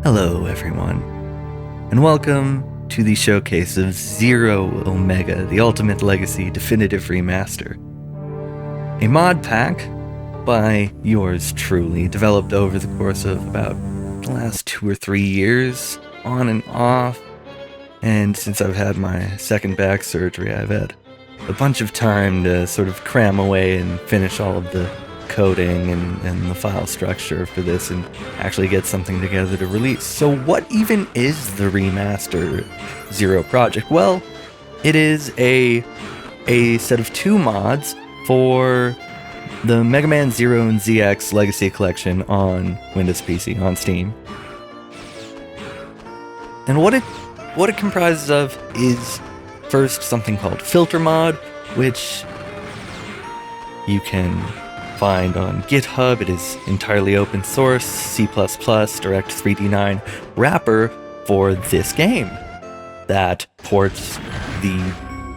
Hello, everyone, and welcome to the showcase of Zero Omega, the Ultimate Legacy Definitive Remaster. A mod pack by yours truly, developed over the course of about the last 2 or 3 years, on and off, and since I've had my second back surgery, I've had a bunch of time to sort of cram away and finish all of the coding and the file structure for this and actually get something together to release. So what even is the Remaster Zero project? Well, it is a set of 2 mods for the Mega Man Zero and ZX Legacy Collection on Windows PC, on Steam. And what it comprises of is first something called Filter Mod, which you can find on GitHub. It is entirely open source, C++, Direct 3D9 wrapper for this game that ports the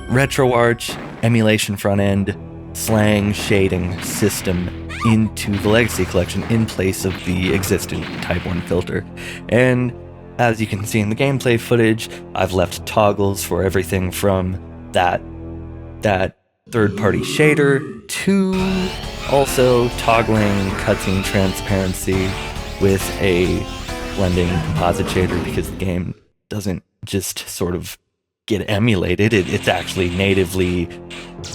RetroArch emulation front end slang shading system into the Legacy Collection in place of the existing Type 1 filter. And as you can see in the gameplay footage, I've left toggles for everything from that third-party shader to also toggling cutscene transparency with a blending composite shader, because the game doesn't just sort of get emulated, it's actually natively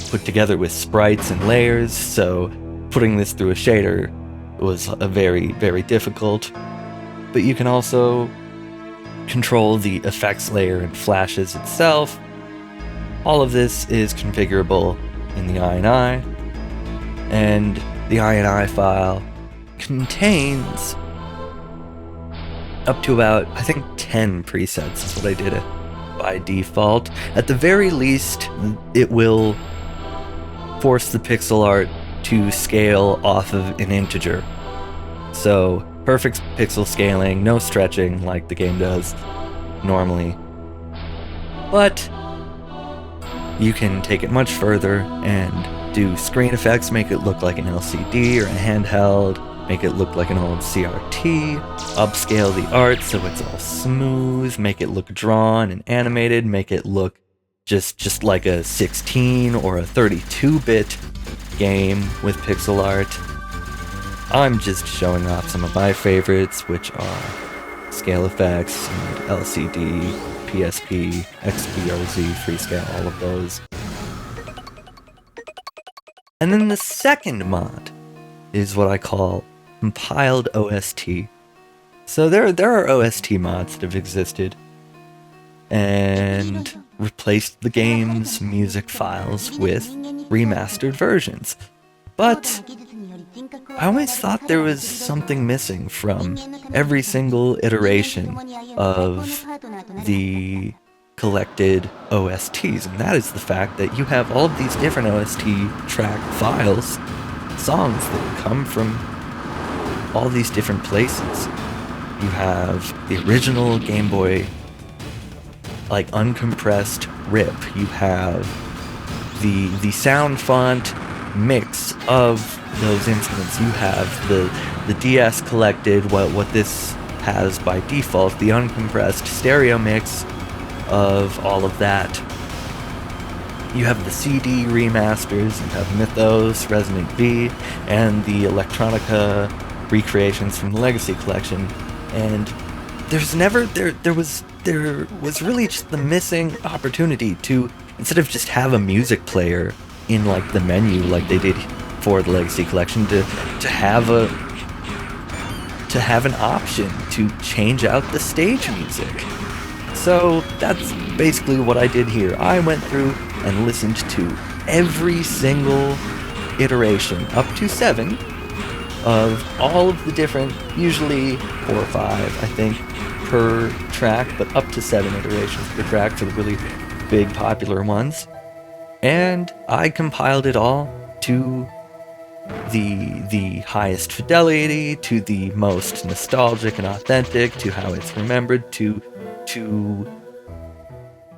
put together with sprites and layers, so putting this through a shader was a very, very difficult. But you can also control the effects layer and flashes itself. All of this is configurable in the INI, and the INI file contains up to about, I think, 10 presets is what I did it by default. At the very least, it will force the pixel art to scale off of an integer. So, perfect pixel scaling, no stretching like the game does normally. But you can take it much further and do screen effects, make it look like an LCD or a handheld, make it look like an old CRT, upscale the art so it's all smooth, make it look drawn and animated, make it look just like a 16 or a 32-bit game with pixel art. I'm just showing off some of my favorites, which are scale effects and LCD, PSP, XPRZ, Freescale, all of those. And then the second mod is what I call compiled OST. So there are OST mods that have existed and replaced the game's music files with remastered versions. But I always thought there was something missing from every single iteration of the collected OSTs, and that is the fact that you have all of these different OST track files, songs that come from all these different places. You have the original Game Boy, like, uncompressed rip. You have the sound font mix of those instruments. You have the DS collected, what this has by default, the uncompressed stereo mix of all of that. You have the CD remasters, you have Mythos, Resident V, and the Electronica recreations from the Legacy Collection. And there was really just the missing opportunity to, instead of just have a music player in like the menu like they did for the Legacy Collection, to have an option to change out the stage music. So that's basically what I did here. I went through and listened to every single iteration, up to 7, of all of the different, usually 4 or 5, I think, per track, but up to 7 iterations per track for the really big popular ones. And I compiled it all to the highest fidelity, to the most nostalgic and authentic, to how it's remembered, to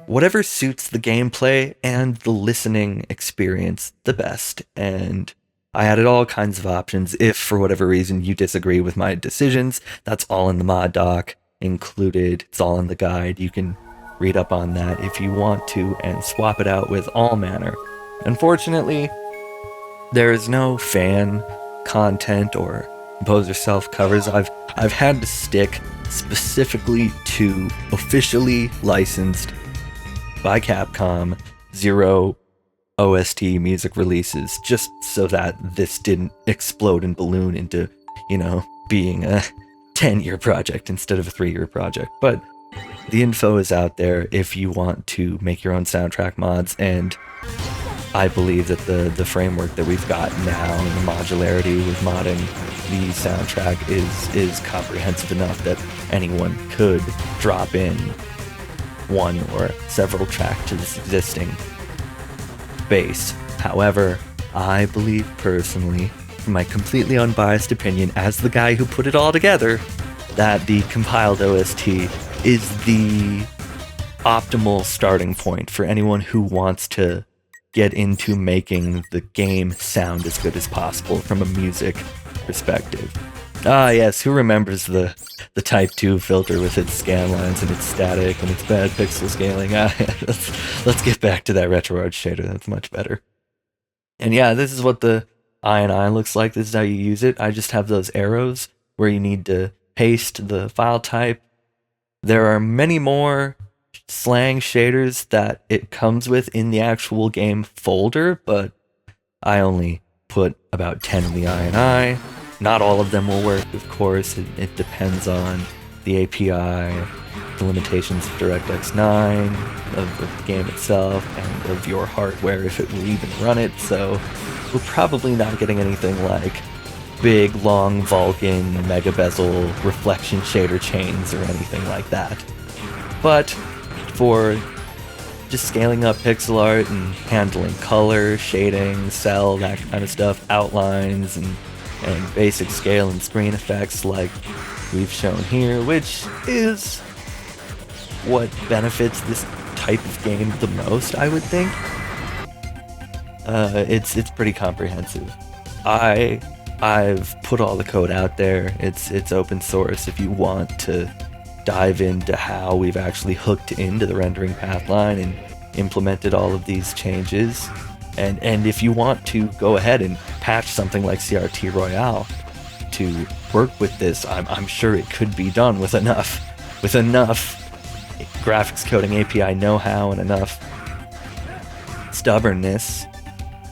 whatever suits the gameplay and the listening experience the best. And I added all kinds of options. If for whatever reason you disagree with my decisions, that's all in the mod doc. included. It's all in the guide. You can read up on that if you want to and swap it out with all manner. Unfortunately, there is no fan content or composer self covers. I've had to stick specifically to officially licensed by Capcom Zero OST music releases, just so that this didn't explode and balloon into, being a 10-year project instead of a 3-year project. But the info is out there if you want to make your own soundtrack mods, and I believe that the framework that we've got now and the modularity with modding the soundtrack is comprehensive enough that anyone could drop in one or several tracks to this existing base. However, I believe personally, from my completely unbiased opinion as the guy who put it all together, that the compiled OST is the optimal starting point for anyone who wants to get into making the game sound as good as possible from a music perspective. Ah yes, who remembers the Type 2 filter with its scan lines and its static and its bad pixel scaling? Let's get back to that RetroArch shader, that's much better. And yeah, this is what the INI looks like, this is how you use it. I just have those arrows where you need to paste the file type. There are many more slang shaders that it comes with in the actual game folder, but I only put about 10 in the INI. Not all of them will work, of course. It depends on the API, the limitations of DirectX 9, of the game itself, and of your hardware if it will even run it. So we're probably not getting anything like big, long Vulkan, mega bezel, reflection shader chains or anything like that. But for just scaling up pixel art and handling color, shading, cell, that kind of stuff, outlines, and basic scale and screen effects like we've shown here, which is what benefits this type of game the most, I would think. It's pretty comprehensive. I've put all the code out there. It's open source if you want to dive into how we've actually hooked into the rendering path line and implemented all of these changes. And if you want to go ahead and patch something like CRT Royale to work with this, I'm sure it could be done with enough graphics coding API know-how and enough stubbornness.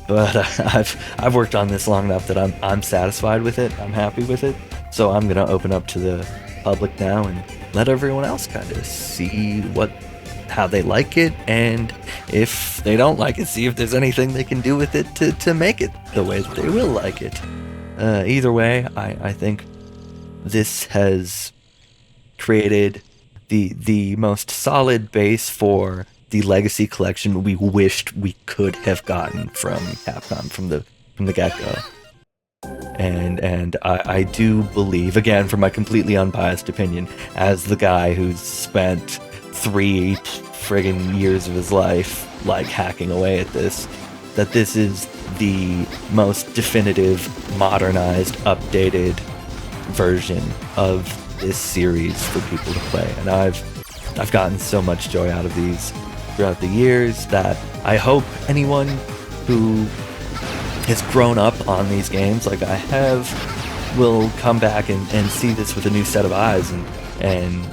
But I've worked on this long enough that I'm satisfied with it. I'm happy with it. So I'm gonna open up to the public now and let everyone else kind of see how they like it, and if they don't like it, see if there's anything they can do with it to make it the way that they will like it. Either way, I think this has created the most solid base for the Legacy Collection we wished we could have gotten from Capcom from the get-go. And I do believe, again, from my completely unbiased opinion, as the guy who's spent 3 friggin' years of his life like hacking away at this, that this is the most definitive, modernized, updated version of this series for people to play. And I've gotten so much joy out of these throughout the years that I hope anyone who has grown up on these games like I have will come back and see this with a new set of eyes and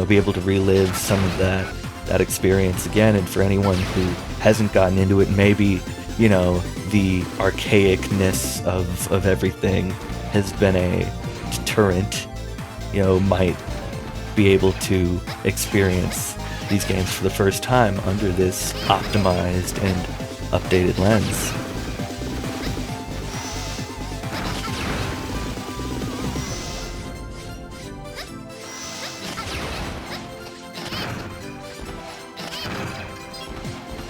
be able to relive some of that experience again. And for anyone who hasn't gotten into it, maybe the archaicness of everything has been a deterrent, might be able to experience these games for the first time under this optimized and updated lens.